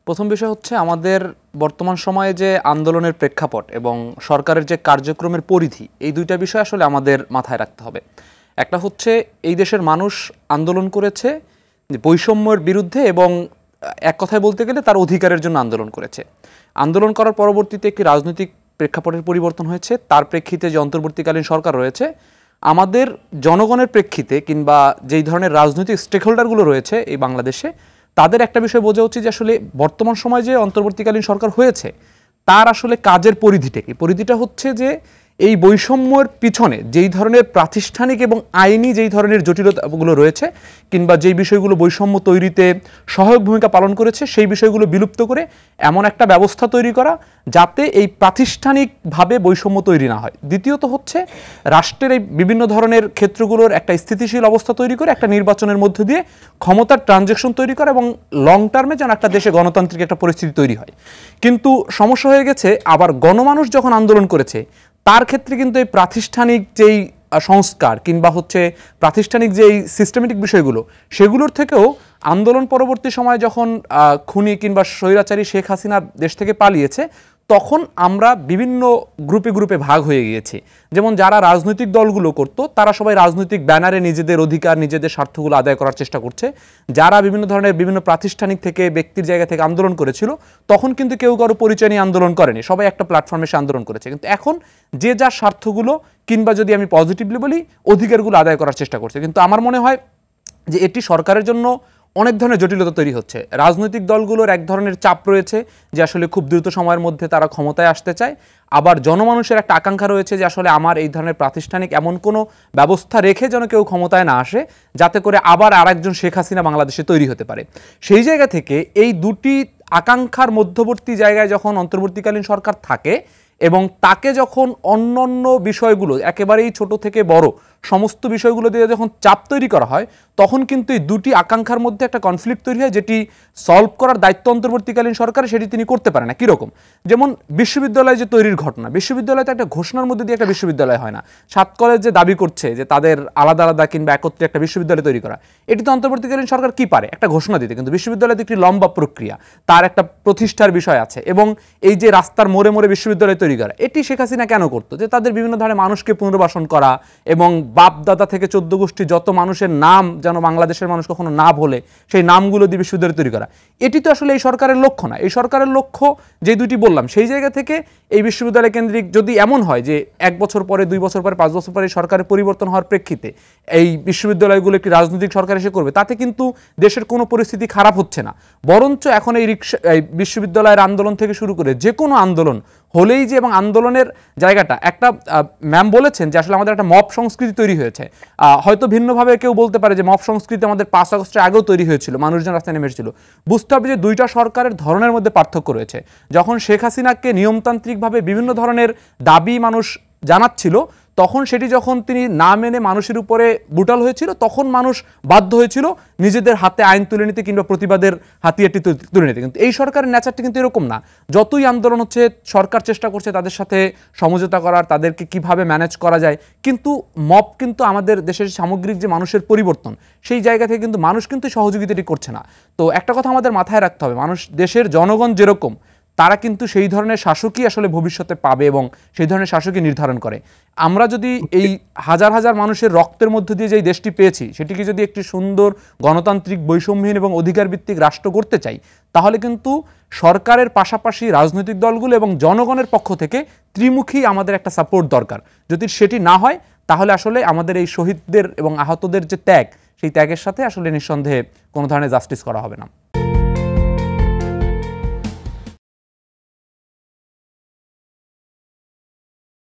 প্রথম বিষয় হচ্ছে আমাদের বর্তমান সময়ে যে আন্দোলনের প্রেক্ষাপট এবং সরকারের যে কার্যক্রমের পরিধি, এই দুইটা বিষয় আসলে আমাদের মাথায় রাখতে হবে। একটা হচ্ছে এই দেশের মানুষ আন্দোলন করেছে বৈষম্যের বিরুদ্ধে এবং এক কথায় বলতে গেলে তার অধিকারের জন্য আন্দোলন করেছে। আন্দোলন করার পরবর্তীতে একটি রাজনৈতিক প্রেক্ষাপটের পরিবর্তন হয়েছে। তার প্রেক্ষিতে যে অন্তর্বর্তীকালীন সরকার রয়েছে, আমাদের জনগণের প্রেক্ষিতে কিংবা যেই ধরনের রাজনৈতিক স্টেকহোল্ডারগুলো রয়েছে এই বাংলাদেশে, তাদের একটা বিষয় বোঝা উচিত যে আসলে বর্তমান সময়ে যে অন্তর্বর্তীকালীন সরকার হয়েছে তার আসলে কাজের পরিধিটা কি। পরিধিটা হচ্ছে যে এই বৈষম্যের পিছনে যেই ধরনের প্রাতিষ্ঠানিক এবং আইনি যেই ধরনের জটিলতাগুলো রয়েছে কিংবা যেই বিষয়গুলো বৈষম্য তৈরিতে সহায়ক ভূমিকা পালন করেছে, সেই বিষয়গুলো বিলুপ্ত করে এমন একটা ব্যবস্থা তৈরি করা যাতে এই প্রাতিষ্ঠানিকভাবে বৈষম্য তৈরি না হয়। দ্বিতীয়ত হচ্ছে রাষ্ট্রের এই বিভিন্ন ধরনের ক্ষেত্রগুলোর একটা স্থিতিশীল অবস্থা তৈরি করে একটা নির্বাচনের মধ্য দিয়ে ক্ষমতার ট্রানজ্যাকশন তৈরি করা এবং লং টার্মে যেন একটা দেশে গণতান্ত্রিক একটা পরিস্থিতি তৈরি হয়। কিন্তু সমস্যা হয়ে গেছে, আবার গণমানুষ যখন আন্দোলন করেছে তার ক্ষেত্রে কিন্তু এই প্রাতিষ্ঠানিক যেই সংস্কার কিংবা হচ্ছে প্রাতিষ্ঠানিক যেই সিস্টেমেটিক বিষয়গুলো, সেগুলোর থেকেও আন্দোলন পরবর্তী সময়ে যখন খুনি কিংবা স্বৈরাচারী শেখ হাসিনা দেশ থেকে পালিয়েছে, তখন আমরা বিভিন্ন গ্রুপে গ্রুপে ভাগ হয়ে গিয়েছি। যেমন যারা রাজনৈতিক দলগুলো করতো তারা সবাই রাজনৈতিক ব্যানারে নিজেদের অধিকার নিজেদের স্বার্থগুলো আদায় করার চেষ্টা করছে। যারা বিভিন্ন ধরনের বিভিন্ন প্রাতিষ্ঠানিক থেকে ব্যক্তির জায়গা থেকে আন্দোলন করেছিল, তখন কিন্তু কেউ কারো পরিচয় নিয়ে আন্দোলন করেনি, সবাই একটা প্ল্যাটফর্মে এসে আন্দোলন করেছে। কিন্তু এখন যে যার স্বার্থগুলো কিংবা যদি আমি পজিটিভলি বলি অধিকারগুলো আদায় করার চেষ্টা করছে। কিন্তু আমার মনে হয় যে এটি সরকারের জন্য অনেক ধরনের জটিলতা তৈরি হচ্ছে। রাজনৈতিক দলগুলোর এক ধরনের চাপ রয়েছে যে আসলে খুব দ্রুত সময়ের মধ্যে তারা ক্ষমতায় আসতে চায়, আবার জনমানুষের একটা আকাঙ্ক্ষা রয়েছে যে আসলে আমার এই ধরনের প্রাতিষ্ঠানিক এমন কোনো ব্যবস্থা রেখে যেন কেউ ক্ষমতায় না আসে যাতে করে আবার আরেকজন শেখ হাসিনা বাংলাদেশে তৈরি হতে পারে। সেই জায়গা থেকে এই দুটি আকাঙ্ক্ষার মধ্যবর্তী জায়গায় যখন অন্তর্বর্তীকালীন সরকার থাকে এবং তাকে যখন অন্যান্য বিষয়গুলো একেবারেই ছোট থেকে বড় সমস্ত বিষয়গুলো দিয়ে যখন চাপ তৈরি করা হয়, তখন কিন্তু এই দুটি আকাঙ্ক্ষার মধ্যে একটা কনফ্লিক্ট তৈরি হয়, যেটি সলভ করার দায়িত্ব অন্তর্বর্তীকালীন সরকার, সেটি তিনি করতে পারে না। কীরকম? যেমন বিশ্ববিদ্যালয় যে তৈরির ঘটনা, বিশ্ববিদ্যালয় তো একটা ঘোষণার মধ্যে দিয়ে একটা বিশ্ববিদ্যালয় হয় না। 7 কলেজ যে দাবি করছে যে তাদের আলাদা আলাদা কিংবা একত্রে একটা বিশ্ববিদ্যালয় তৈরি করা, এটি তো অন্তর্বর্তীকালীন সরকার কি পারে? একটা ঘোষণা দিতে। কিন্তু বিশ্ববিদ্যালয় একটি লম্বা প্রক্রিয়া, তার একটা প্রতিষ্ঠার বিষয় আছে। এবং এই যে রাস্তার মোড়ে মোড়ে বিশ্ববিদ্যালয় তৈরি করা, এটি শেখ হাসিনা কেন করতো? যে তাদের বিভিন্ন ধরনের মানুষকে পুনর্বাসন করা এবং বাপ দাদা থেকে 14 গোষ্ঠী যত মানুষের নাম যেন বাংলাদেশের মানুষ কখনো না ভোলে, সেই নামগুলো দিয়ে বিশ্ববিদ্যালয় তৈরি করা। এটি তো আসলে এই সরকারের লক্ষ্য না। এই সরকারের লক্ষ্য যে দুটি বললাম, সেই জায়গা থেকে এই বিশ্ববিদ্যালয় কেন্দ্রিক যদি এমন হয় যে 1 বছর পরে, 2 বছর পরে, 5 বছর পরে সরকারের পরিবর্তন হওয়ার প্রেক্ষিতে এই বিশ্ববিদ্যালয়গুলো একটি রাজনৈতিক সরকার এসে করবে, তাতে কিন্তু দেশের কোনো পরিস্থিতি খারাপ হচ্ছে না। বরঞ্চ এখন এই বিশ্ববিদ্যালয়ের আন্দোলন থেকে শুরু করে যে কোনো আন্দোলন হলেই যে, এবং আন্দোলনের জায়গাটা একটা ম্যাম বলেছেন যে আসলে আমাদের একটা মব সংস্কৃতি তৈরি হয়েছে। হয়তো ভিন্নভাবে কেউ বলতে পারে যে মব সংস্কৃতি আমাদের 5 আগস্টের আগেও তৈরি হয়েছিল, মানুষজন রাস্তায় নেমে এসেছিল। বুঝতে হবে যে দুইটা সরকারের ধরনের মধ্যে পার্থক্য রয়েছে। যখন শেখ হাসিনাকে নিয়মতান্ত্রিকভাবে বিভিন্ন ধরনের দাবি মানুষ জানাচ্ছিল, তখন সেটি যখন তিনি না মেনে মানুষের উপরে ব্রুটাল হয়েছিল, তখন মানুষ বাধ্য হয়েছিল নিজেদের হাতে আইন তুলে নিতে কিংবা প্রতিবাদের হাতিয়ারটি তুলে নিতে। কিন্তু এই সরকারের নেচারটি কিন্তু এরকম না। যতই আন্দোলন হচ্ছে, সরকার চেষ্টা করছে তাদের সাথে সমঝোতা করার, তাদেরকে কিভাবে ম্যানেজ করা যায়। কিন্তু মব কিন্তু আমাদের দেশের সামগ্রিক যে মানুষের পরিবর্তন, সেই জায়গা থেকে কিন্তু মানুষ কিন্তু সহযোগিতাটি করছে না। তো একটা কথা আমাদের মাথায় রাখতে হবে, মানুষ, দেশের জনগণ যেরকম, তারা কিন্তু সেই ধরনের শাসকই আসলে ভবিষ্যতে পাবে এবং সেই ধরনের শাসকই নির্ধারণ করে। আমরা যদি এই হাজার হাজার মানুষের রক্তের মধ্য দিয়ে যেই দেশটি পেয়েছি, সেটিকে যদি একটি সুন্দর গণতান্ত্রিক বৈষম্যহীন এবং অধিকার ভিত্তিক রাষ্ট্র করতে চাই, তাহলে কিন্তু সরকারের পাশাপাশি রাজনৈতিক দলগুলো এবং জনগণের পক্ষ থেকে ত্রিমুখী আমাদের একটা সাপোর্ট দরকার। যদি সেটি না হয়, তাহলে আসলে আমাদের এই শহীদদের এবং আহতদের যে ত্যাগ, সেই ত্যাগের সাথে আসলে নিঃসন্দেহে কোনো ধরনের জাস্টিস করা হবে না।